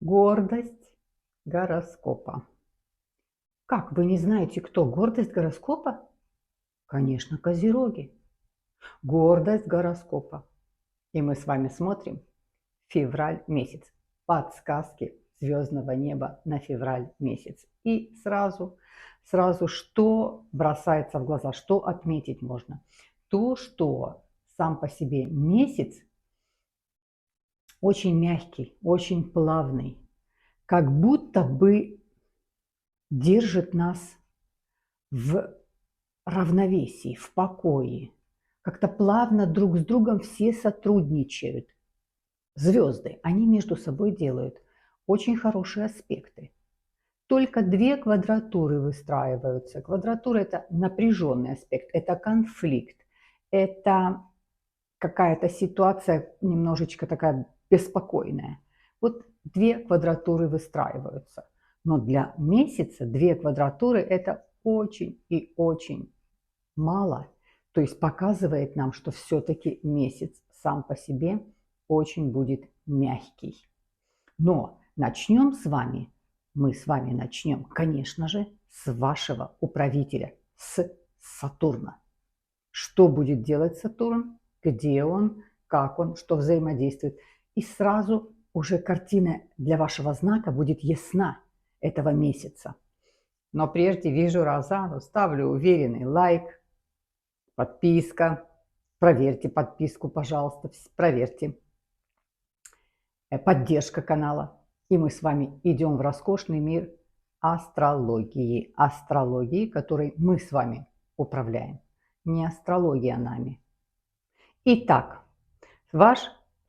Гордость гороскопа. Как, вы не знаете, кто гордость гороскопа? Конечно, козероги. Гордость гороскопа. И мы с вами смотрим февраль месяц. Подсказки звездного неба на февраль месяц. И сразу, что бросается в глаза, что отметить можно? То, что сам по себе месяц очень мягкий, очень плавный, как будто бы держит нас в равновесии, в покое. Как-то плавно друг с другом все сотрудничают. Звезды, они между собой делают очень хорошие аспекты. Только две квадратуры выстраиваются. Квадратура – это напряженный аспект, это конфликт, это какая-то ситуация немножечко такая беспокойная. Вот две квадратуры выстраиваются. Но для месяца две квадратуры – это очень и очень мало. То есть показывает нам, что все-таки месяц сам по себе очень будет мягкий. Но начнем с вами, мы с вами начнем, конечно же, с вашего управителя, с Сатурна. Что будет делать Сатурн, где он, как он, что взаимодействует. И сразу уже картина для вашего знака будет ясна этого месяца. Но прежде вижу Розану, ставлю уверенный лайк, подписка. Проверьте подписку, пожалуйста, проверьте. Поддержка канала. И мы с вами идем в роскошный мир астрологии. Астрологии, которой мы с вами управляем. Не астрология нами. Итак, ваш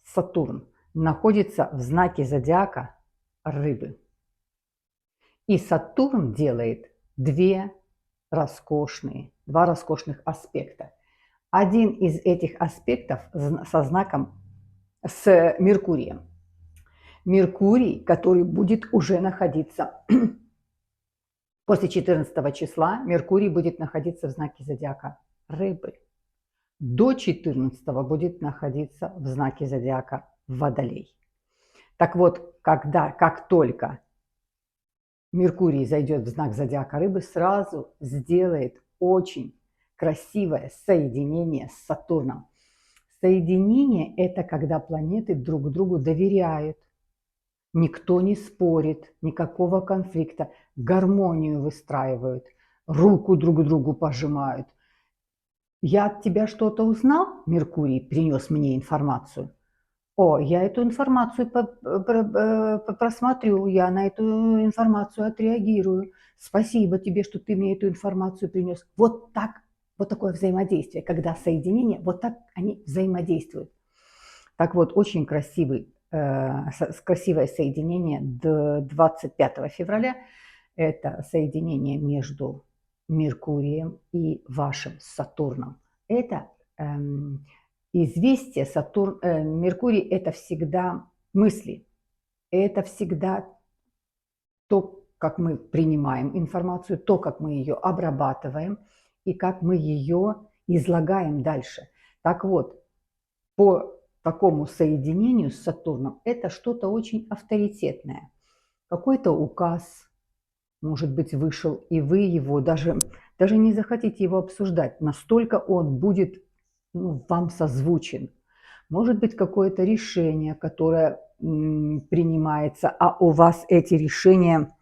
Сатурн находится в знаке зодиака Рыбы. И Сатурн делает два роскошных аспекта. Один из этих аспектов со знаком с Меркурием. Меркурий, который будет уже находиться после 14 числа, Меркурий будет находиться в знаке зодиака Рыбы. До 14 будет находиться в знаке зодиака Водолей. Так вот, как только Меркурий зайдет в знак зодиака Рыбы, сразу сделает очень красивое соединение с Сатурном. Соединение – это когда планеты друг другу доверяют. Никто не спорит, никакого конфликта, гармонию выстраивают, руку друг другу пожимают. Я от тебя что-то узнал? Меркурий принес мне информацию. О, я эту информацию просмотрю, я на эту информацию отреагирую. Спасибо тебе, что ты мне эту информацию принес. Вот так, вот такое взаимодействие, когда соединение, вот так они взаимодействуют. Так вот, очень красивое соединение до 25 февраля. Это соединение между Меркурием и вашим Сатурном. Это известие. Меркурий – это всегда мысли, это всегда то, как мы принимаем информацию, то, как мы ее обрабатываем и как мы ее излагаем дальше. Так вот, по такому соединению с Сатурном это что-то очень авторитетное. Какой-то указ, может быть, вышел, и вы его даже не захотите его обсуждать. Настолько он будет вам созвучен. Может быть, какое-то решение, которое принимается, а у вас эти решения,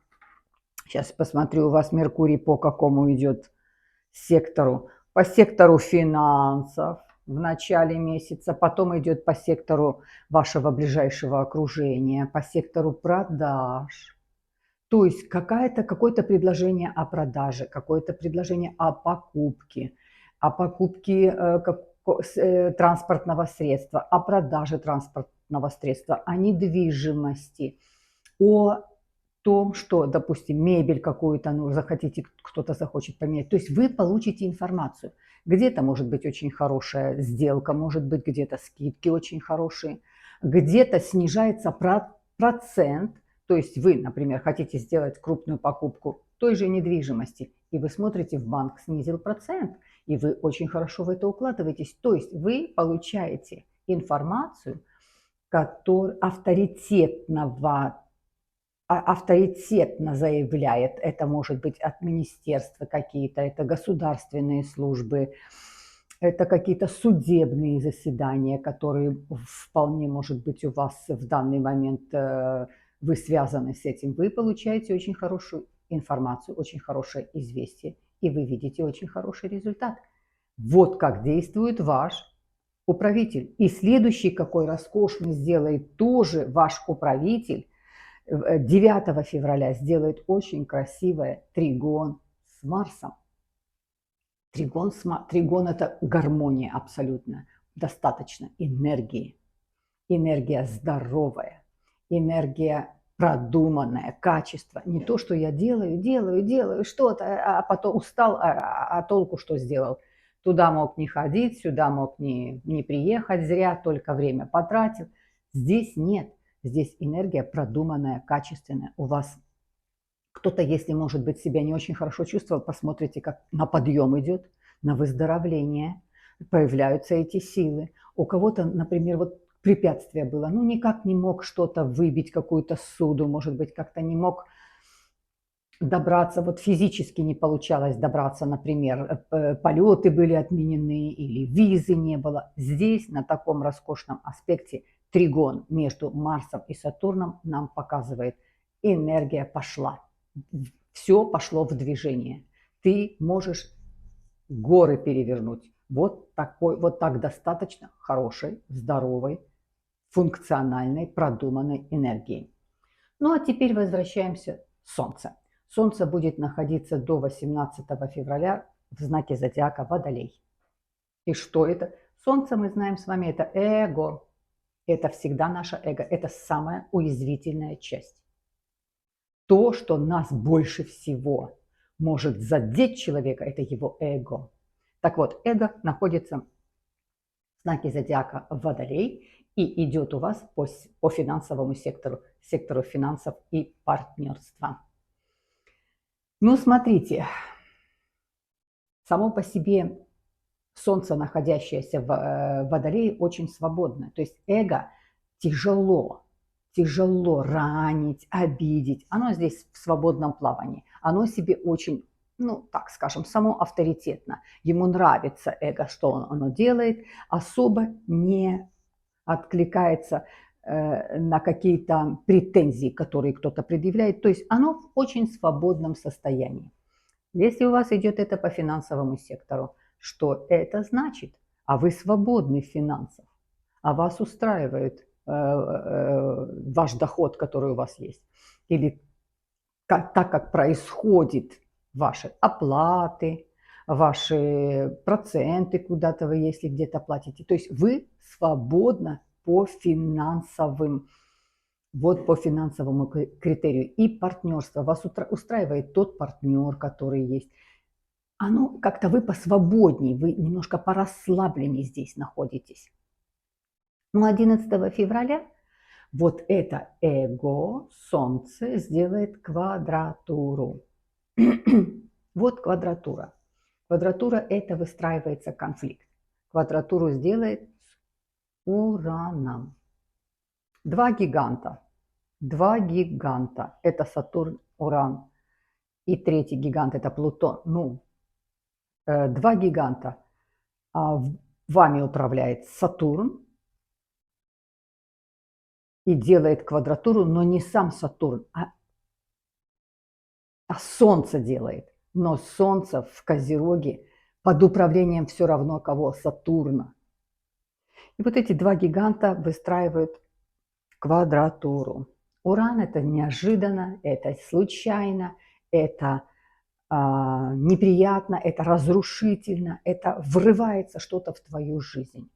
сейчас посмотрю, у вас Меркурий по какому идет сектору? По сектору финансов в начале месяца, потом идет по сектору вашего ближайшего окружения, по сектору продаж. То есть какое-то предложение о продаже, какое-то предложение о покупке транспортного средства, о продаже транспортного средства, о недвижимости, о том, что, допустим, мебель какую-то захотите, кто-то захочет поменять. То есть вы получите информацию. Где-то может быть очень хорошая сделка, может быть где-то скидки очень хорошие, где-то снижается процент. То есть вы, например, хотите сделать крупную покупку той же недвижимости, и вы смотрите, в банк снизил процент, и вы очень хорошо в это укладываетесь. То есть вы получаете информацию авторитетного авторитетно заявляет. Это может быть от министерства какие-то, это государственные службы, это какие-то судебные заседания, которые вполне, может быть, у вас в данный момент вы связаны с этим. Вы получаете очень хорошую информацию, очень хорошее известие, и вы видите очень хороший результат. Вот как действует ваш управитель. И следующий, какой роскошный сделает тоже ваш управитель, 9 февраля сделает очень красивое тригон с Марсом. Тригон – это гармония абсолютно. Достаточно энергии. Энергия здоровая, энергия продуманная, качество. Не то, что я делаю что-то, а потом устал, а толку что сделал. Туда мог не ходить, сюда мог не приехать, зря только время потратил. Здесь нет. Здесь энергия продуманная, качественная. У вас кто-то, если, может быть, себя не очень хорошо чувствовал, посмотрите, как на подъем идет, на выздоровление, появляются эти силы. У кого-то, например, вот препятствие было, ну никак не мог что-то выбить, какую-то суду, может быть, как-то не мог добраться, вот физически не получалось добраться, например, полеты были отменены или визы не было. Здесь, на таком роскошном аспекте, тригон между Марсом и Сатурном нам показывает, энергия пошла. Все пошло в движение. Ты можешь горы перевернуть. Вот так достаточно хорошей, здоровой, функциональной, продуманной энергии. Ну а теперь возвращаемся к Солнцу. Солнце будет находиться до 18 февраля в знаке зодиака Водолей. И что это? Солнце, мы знаем с вами, это эго. Это всегда наше эго. Это самая уязвительная часть. То, что нас больше всего может задеть человека, это его эго. Так вот, эго находится в знаке зодиака Водолей и идет у вас по финансовому сектору финансов и партнерства. Ну, смотрите, само по себе Солнце, находящееся в Водолее, очень свободно. То есть эго тяжело ранить, обидеть. Оно здесь в свободном плавании. Оно себе очень, ну, так скажем, само авторитетно. Ему нравится эго, что оно делает, особо не откликается на какие-то претензии, которые кто-то предъявляет. То есть оно в очень свободном состоянии. Если у вас идет это по финансовому сектору, что это значит? А вы свободны в финансах, а вас устраивает ваш доход, который у вас есть. Или так как происходит ваши оплаты, ваши проценты куда-то вы, если где-то платите. То есть вы свободно по финансовым, вот по финансовому критерию. И партнерство. Вас устраивает тот партнер, который есть. Оно как-то вы посвободнее, вы немножко порасслабленнее здесь находитесь. Но 11 февраля вот это эго, Солнце, сделает квадратуру. Вот квадратура. Квадратура – это выстраивается конфликт. Квадратуру сделает с Ураном. Два гиганта. Это Сатурн, Уран. И третий гигант – это Плутон. Ну, два гиганта. Вами управляет Сатурн и делает квадратуру, но не сам Сатурн, а Солнце делает. Но Солнце в Козероге под управлением все равно кого? Сатурна. И вот эти два гиганта выстраивают квадратуру. Уран – это неожиданно, это случайно, это неприятно, это разрушительно, это врывается что-то в твою жизнь.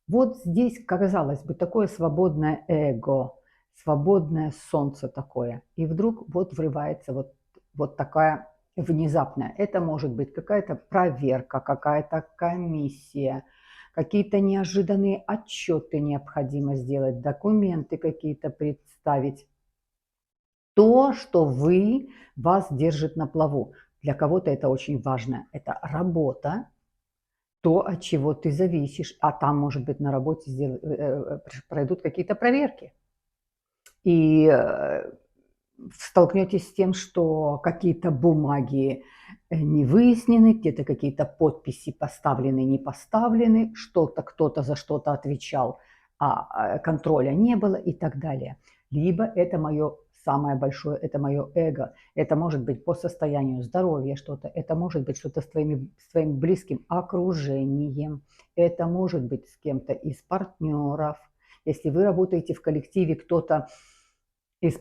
Вот здесь, казалось бы, такое свободное эго, свободное солнце такое. И вдруг вот врывается вот такая внезапная. Это может быть какая-то проверка, какая-то комиссия, какие-то неожиданные отчеты необходимо сделать, документы какие-то представить. То, что вас держит на плаву. Для кого-то это очень важно. Это работа, то, от чего ты зависишь. А там, может быть, на работе пройдут какие-то проверки. И столкнетесь с тем, что какие-то бумаги не выяснены, где-то какие-то подписи поставлены, не поставлены, что-то кто-то за что-то отвечал, а контроля не было и так далее. Либо это мое самое большое, это мое эго. Это может быть по состоянию здоровья что-то, это может быть что-то с твоим близким окружением, это может быть с кем-то из партнеров. Если вы работаете в коллективе, кто-то из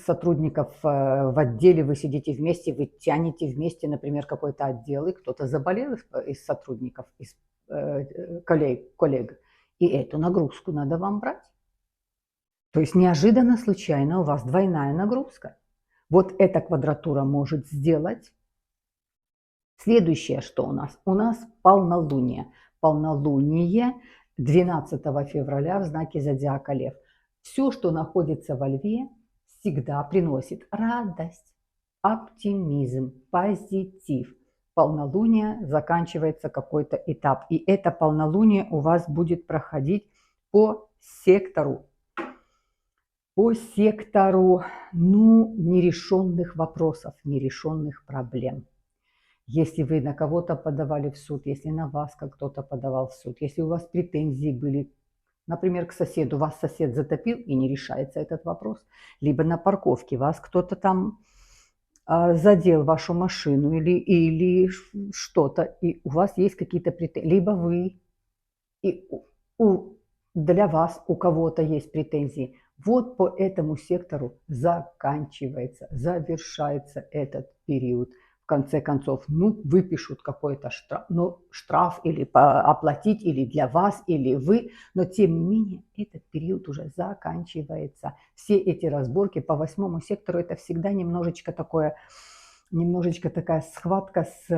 сотрудников в отделе, вы сидите вместе, вы тянете вместе, например, какой-то отдел, и кто-то заболел из сотрудников, из коллег, и эту нагрузку надо вам брать. То есть неожиданно, случайно у вас двойная нагрузка. Вот эта квадратура может сделать. Следующее, что у нас? У нас полнолуние. Полнолуние 12 февраля в знаке зодиака Лев. Все, что находится во Льве, всегда приносит радость, оптимизм, позитив. Полнолуние заканчивается какой-то этап. И это полнолуние у вас будет проходить по сектору. Нерешенных вопросов, нерешенных проблем. Если вы на кого-то подавали в суд, если на вас кто-то подавал в суд, если у вас претензии были, например, к соседу, вас сосед затопил и не решается этот вопрос, либо на парковке вас кто-то там задел вашу машину или что-то, и у вас есть какие-то претензии, либо вы, и для вас у кого-то есть претензии. Вот по этому сектору заканчивается, завершается этот период. В конце концов, выпишут какой-то штраф или оплатить, или для вас, или вы, но тем не менее этот период уже заканчивается. Все эти разборки по 8 сектору, это всегда немножечко такая схватка с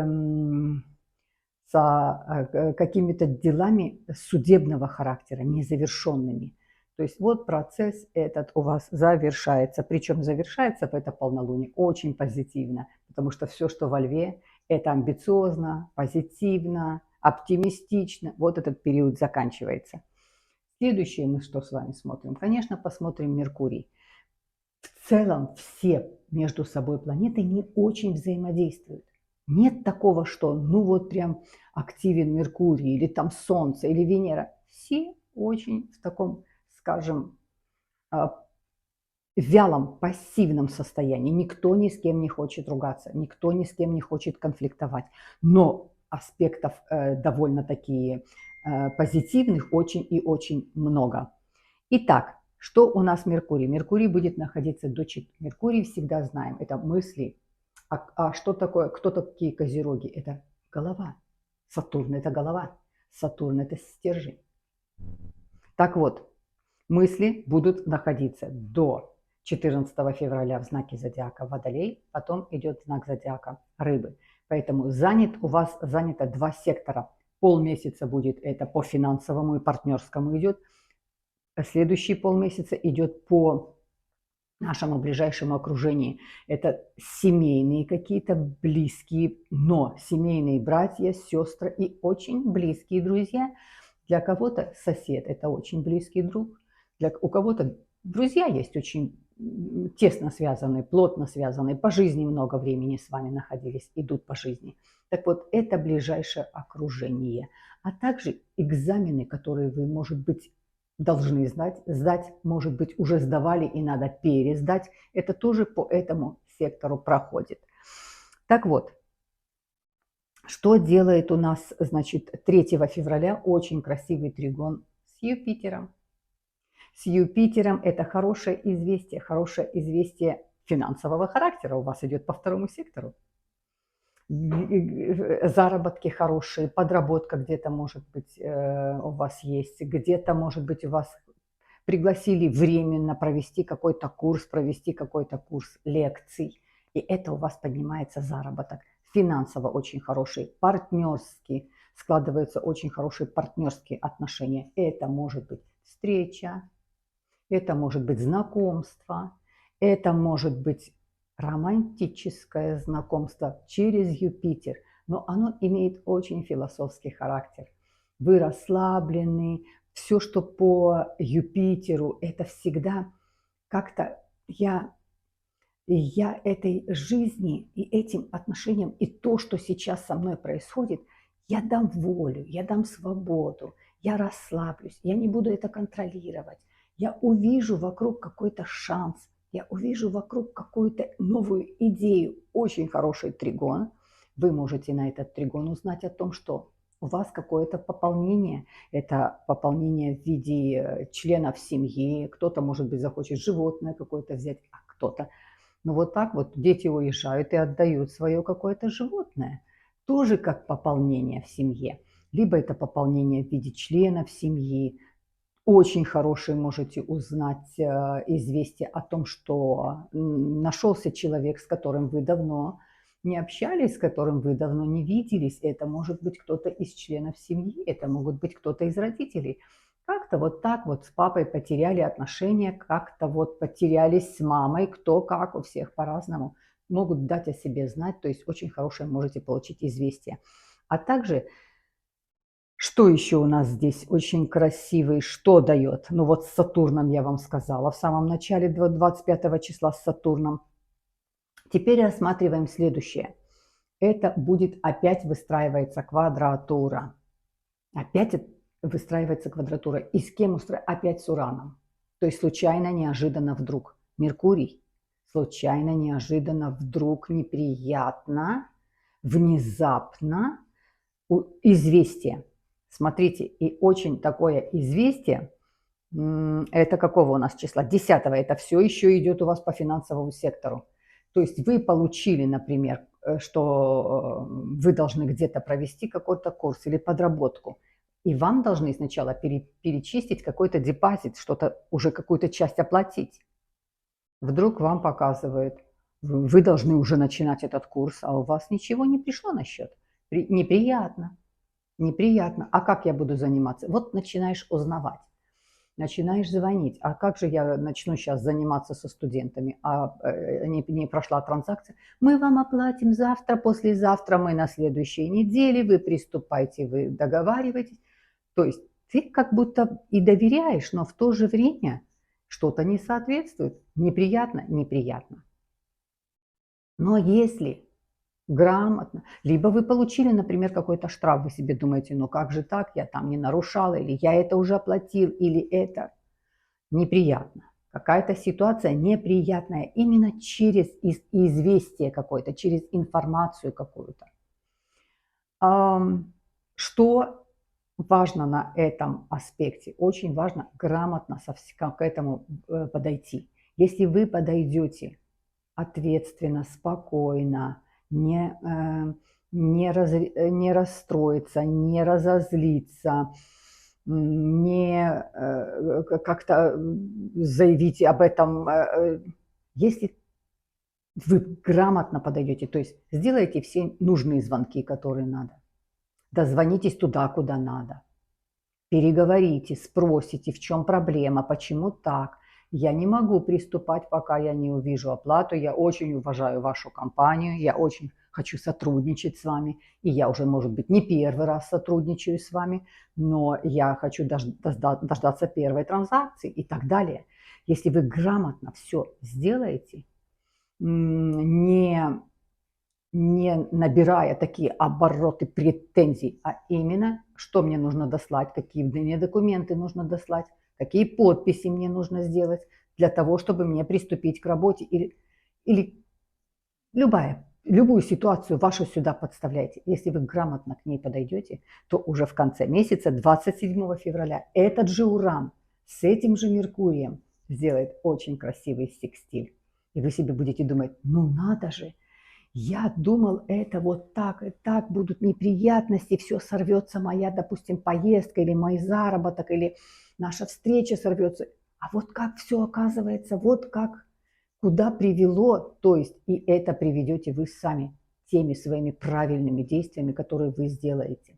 какими-то делами судебного характера, незавершенными. То есть вот процесс этот у вас завершается. Причем завершается в это полнолуние очень позитивно, потому что все, что во Льве, это амбициозно, позитивно, оптимистично. Вот этот период заканчивается. Следующее мы что с вами смотрим? Конечно, посмотрим Меркурий. В целом все между собой планеты не очень взаимодействуют. Нет такого, что прям активен Меркурий или там Солнце или Венера. Все очень в таком, скажем, вялом, пассивном состоянии. Никто ни с кем не хочет ругаться, никто ни с кем не хочет конфликтовать. Но аспектов довольно такие позитивных очень и очень много. Итак, что у нас Меркурий? Меркурий будет находиться Меркурий всегда знаем, это мысли. А что такое, кто такие козероги? Это голова. Сатурн – это голова. Сатурн – это стержень. Так вот, мысли будут находиться до 14 февраля в знаке зодиака Водолей, потом идет знак зодиака Рыбы. Поэтому у вас занято 2 сектора. Полмесяца будет это по финансовому и партнерскому идет. Следующий полмесяца идет по нашему ближайшему окружению. Это семейные какие-то близкие, но семейные братья, сестры и очень близкие друзья. Для кого-то сосед – это очень близкий друг. У кого-то друзья есть очень тесно связанные, плотно связанные, по жизни много времени с вами находились, идут по жизни. Так вот, это ближайшее окружение. А также экзамены, которые вы, может быть, должны сдать, может быть, уже сдавали и надо пересдать. Это тоже по этому сектору проходит. Так вот, что делает у нас, значит, 3 февраля очень красивый тригон с Юпитером. С Юпитером это хорошее известие финансового характера у вас идет по 2 сектору. Заработки хорошие, подработка где-то, может быть, у вас есть, где-то, может быть, у вас пригласили временно провести какой-то курс лекций, и это у вас поднимается заработок. Финансово очень хороший, партнерский, складываются очень хорошие партнерские отношения. Это может быть встреча, это может быть знакомство, это может быть романтическое знакомство через Юпитер, но оно имеет очень философский характер. Вы расслаблены, все, что по Юпитеру, это всегда как-то я И я этой жизни и этим отношениям, и то, что сейчас со мной происходит, я дам волю, я дам свободу, я расслаблюсь, я не буду это контролировать. Я увижу вокруг какой-то шанс, я увижу вокруг какую-то новую идею. Очень хороший тригон. Вы можете на этот тригон узнать о том, что у вас какое-то пополнение. Это пополнение в виде членов семьи. Кто-то, может быть, захочет животное какое-то взять, а кто-то. Ну вот так вот дети уезжают и отдают свое какое-то животное. Тоже как пополнение в семье. Либо это пополнение в виде членов семьи. Очень хорошие можете узнать известие о том, что нашелся человек, с которым вы давно не общались, с которым вы давно не виделись. Это может быть кто-то из членов семьи, это могут быть кто-то из родителей. Как-то вот так вот с папой потеряли отношения, как-то вот потерялись с мамой, кто как, у всех по-разному. Могут дать о себе знать, то есть очень хорошее можете получить известие. А также что еще у нас здесь очень красивый, что дает? Ну вот с Сатурном я вам сказала в самом начале 25 числа с Сатурном. Теперь рассматриваем следующее. Это будет опять выстраивается квадратура. Опять выстраивается квадратура. И с кем устраивается? Опять с Ураном. То есть случайно, неожиданно, вдруг. Меркурий. Случайно, неожиданно, вдруг, неприятно, внезапно. Известие. Смотрите, и очень такое известие, это какого у нас числа? 10-го, это все еще идет у вас по финансовому сектору. То есть вы получили, например, что вы должны где-то провести какой-то курс или подработку, и вам должны сначала перечистить какой-то депозит, что-то, уже какую-то часть оплатить. Вдруг вам показывают, вы должны уже начинать этот курс, а у вас ничего не пришло на счет. Неприятно. Неприятно. А как я буду заниматься? Вот начинаешь узнавать, начинаешь звонить. А как же я начну сейчас заниматься со студентами? Не прошла транзакция. Мы вам оплатим завтра, послезавтра, мы на следующей неделе, вы приступайте, вы договариваетесь. То есть ты как будто и доверяешь, но в то же время что-то не соответствует. Неприятно, неприятно. Но если грамотно. Либо вы получили, например, какой-то штраф, вы себе думаете, ну как же так, я там не нарушала, или я это уже оплатил, или это неприятно. Какая-то ситуация неприятная именно через известие какое-то, через информацию какую-то. Что важно на этом аспекте? Очень важно грамотно к этому подойти. Если вы подойдете ответственно, спокойно, не расстроиться, не разозлиться, не как-то заявить об этом. Если вы грамотно подойдете, то есть сделайте все нужные звонки, которые надо, дозвонитесь туда, куда надо, переговорите, спросите, в чем проблема, почему так. Я не могу приступать, пока я не увижу оплату. Я очень уважаю вашу компанию, я очень хочу сотрудничать с вами. И я уже, может быть, не первый раз сотрудничаю с вами, но я хочу дождаться первой транзакции и так далее. Если вы грамотно все сделаете, не набирая такие обороты претензий, а именно, что мне нужно дослать, какие мне документы нужно дослать, какие подписи мне нужно сделать для того, чтобы мне приступить к работе или любую ситуацию вашу сюда подставляйте. Если вы грамотно к ней подойдете, то уже в конце месяца, 27 февраля, этот же Уран с этим же Меркурием сделает очень красивый секстиль. И вы себе будете думать, ну надо же, я думал, это вот так и так будут неприятности, все сорвется моя, допустим, поездка или мой заработок, или наша встреча сорвется. А вот как все оказывается, вот как, куда привело, то есть и это приведете вы сами теми своими правильными действиями, которые вы сделаете.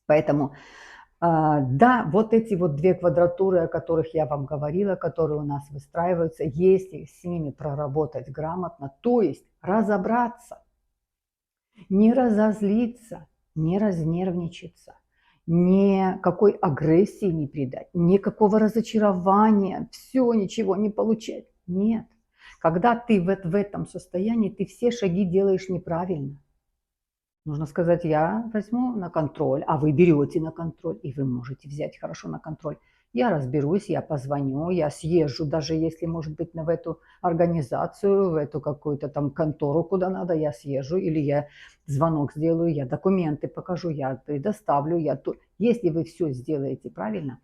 Поэтому да, вот эти вот две квадратуры, о которых я вам говорила, которые у нас выстраиваются, если с ними проработать грамотно, то есть разобраться, не разозлиться, не разнервничаться, никакой агрессии не придать, никакого разочарования, все, ничего не получать. Нет. Когда ты в этом состоянии, ты все шаги делаешь неправильно. Нужно сказать, я возьму на контроль, а вы берете на контроль, и вы можете взять хорошо на контроль. Я разберусь, я позвоню, я съезжу, даже если, может быть, в эту организацию, в эту какую-то там контору, куда надо, я съезжу, или я звонок сделаю, я документы покажу, я предоставлю, Если вы все сделаете правильно,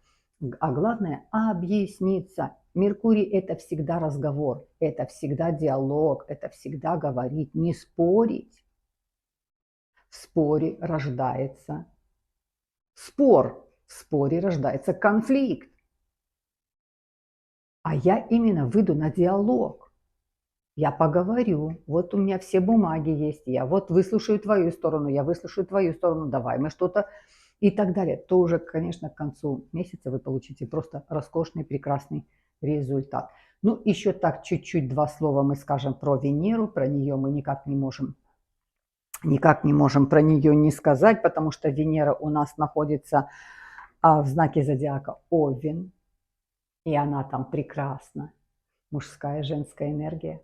а главное объясниться. Меркурий – это всегда разговор, это всегда диалог, это всегда говорить, не спорить. В споре рождается спор, в споре рождается конфликт. А я именно выйду на диалог. Я поговорю, вот у меня все бумаги есть, я вот выслушаю твою сторону, я выслушаю твою сторону, давай мы что-то и так далее. То уже, конечно, к концу месяца вы получите просто роскошный, прекрасный результат. Ну, еще так чуть-чуть два слова мы скажем про Венеру, про нее мы никак не можем про нее не сказать, потому что Венера у нас находится в знаке зодиака Овен, и она там прекрасна. Мужская и женская энергия.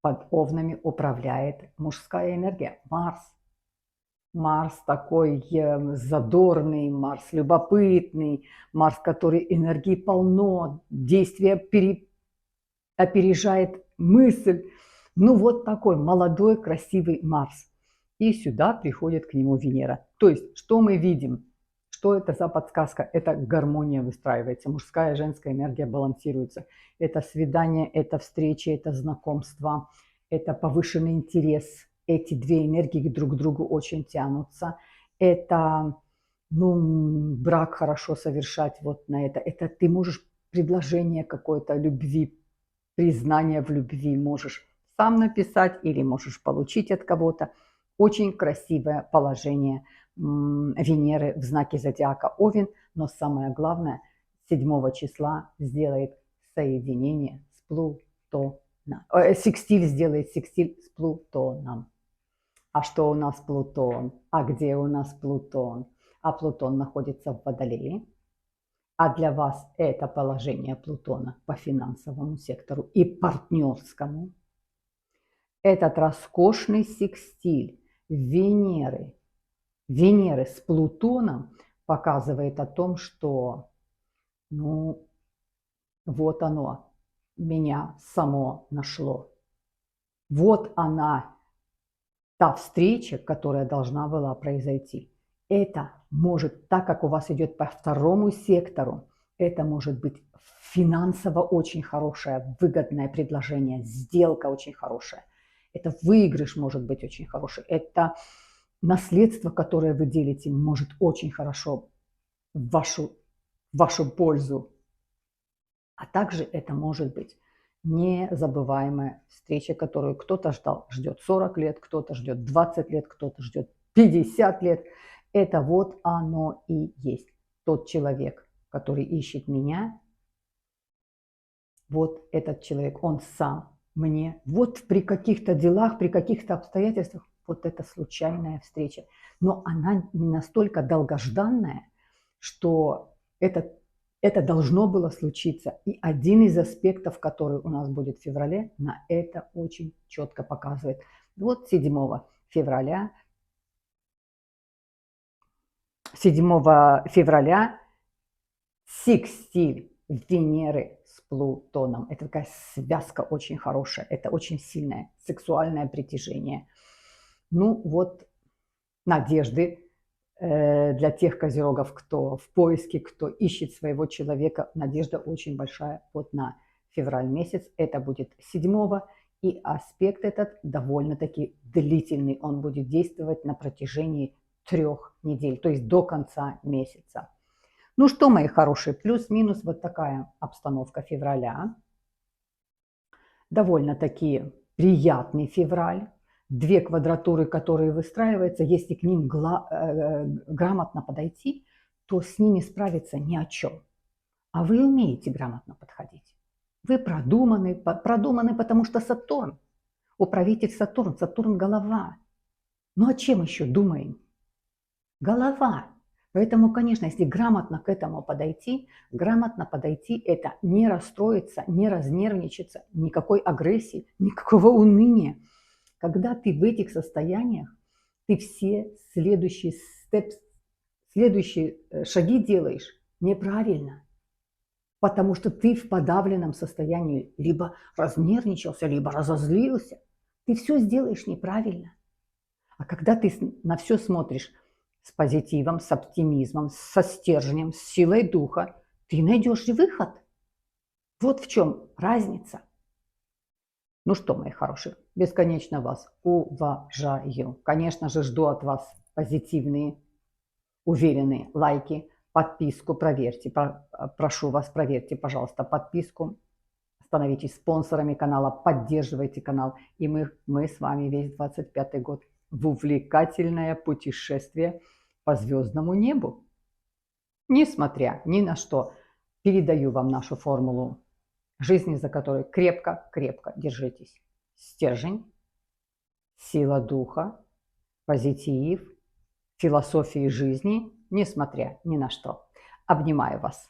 Под Овнами управляет мужская энергия Марс. Марс такой задорный, Марс любопытный, Марс, который энергии полно, действие опережает мысль. Ну вот такой молодой, красивый Марс. И сюда приходит к нему Венера. То есть, что мы видим? Что это за подсказка? Это гармония выстраивается, мужская и женская энергия балансируется. Это свидание, это встречи, это знакомство, это повышенный интерес. Эти две энергии друг к другу очень тянутся. Это брак хорошо совершать вот на это. Это ты можешь предложение какой-то любви, признание в любви можешь сам написать или можешь получить от кого-то. Очень красивое положение Венеры в знаке зодиака Овен, но самое главное, 7 числа сделает соединение с Плутоном. Секстиль сделает секстиль с Плутоном. А что у нас Плутон? А где у нас Плутон? А Плутон находится в Водолее. А для вас это положение Плутона по финансовому сектору и партнерскому. Этот роскошный секстиль Венеры с Плутоном показывает о том, что вот оно меня само нашло. Вот она, та встреча, которая должна была произойти. Это может, так как у вас идет по второму сектору, это может быть финансово очень хорошее, выгодное предложение, сделка очень хорошая. Это выигрыш может быть очень хороший. Это наследство, которое вы делите, может очень хорошо в вашу пользу. А также это может быть незабываемая встреча, которую кто-то ждет 40 лет, кто-то ждет 20 лет, кто-то ждет 50 лет. Это вот оно и есть. Тот человек, который ищет меня, вот этот человек, он сам мне. Вот при каких-то делах, при каких-то обстоятельствах, вот это случайная встреча. Но она не настолько долгожданная, что это должно было случиться. И один из аспектов, который у нас будет в феврале, на это очень четко показывает. Вот 7 февраля секстиль Венеры с Плутоном. Это такая связка очень хорошая, это очень сильное сексуальное притяжение. Ну вот надежды для тех козерогов, кто в поиске, кто ищет своего человека, надежда очень большая вот на февраль месяц. Это будет 7, и аспект этот довольно-таки длительный. Он будет действовать на протяжении 3 недель, то есть до конца месяца. Ну что, мои хорошие, плюс-минус вот такая обстановка февраля. Довольно-таки приятный февраль. 2 квадратуры, которые выстраиваются, если к ним грамотно подойти, то с ними справиться ни о чем. А вы умеете грамотно подходить. Вы продуманы, потому что Сатурн, управитель Сатурн голова. Ну о чем еще думаем? Голова. Поэтому, конечно, если грамотно к этому подойти, это не расстроиться, не разнервничаться, никакой агрессии, никакого уныния. Когда ты в этих состояниях, ты все следующие шаги делаешь неправильно, потому что ты в подавленном состоянии либо разнервничался, либо разозлился. Ты все сделаешь неправильно. А когда ты на все смотришь с позитивом, с оптимизмом, со стержнем, с силой духа, ты найдешь и выход. Вот в чем разница. Ну что, мои хорошие, бесконечно вас уважаю. Конечно же, жду от вас позитивные, уверенные лайки, подписку проверьте. Прошу вас, проверьте, пожалуйста, подписку. Становитесь спонсорами канала, поддерживайте канал. И мы с вами весь 25-й год в увлекательное путешествие по звездному небу. Несмотря ни на что, передаю вам нашу формулу жизни, за которой крепко-крепко держитесь. Стержень, сила духа, позитив, философии жизни, несмотря ни на что. Обнимаю вас.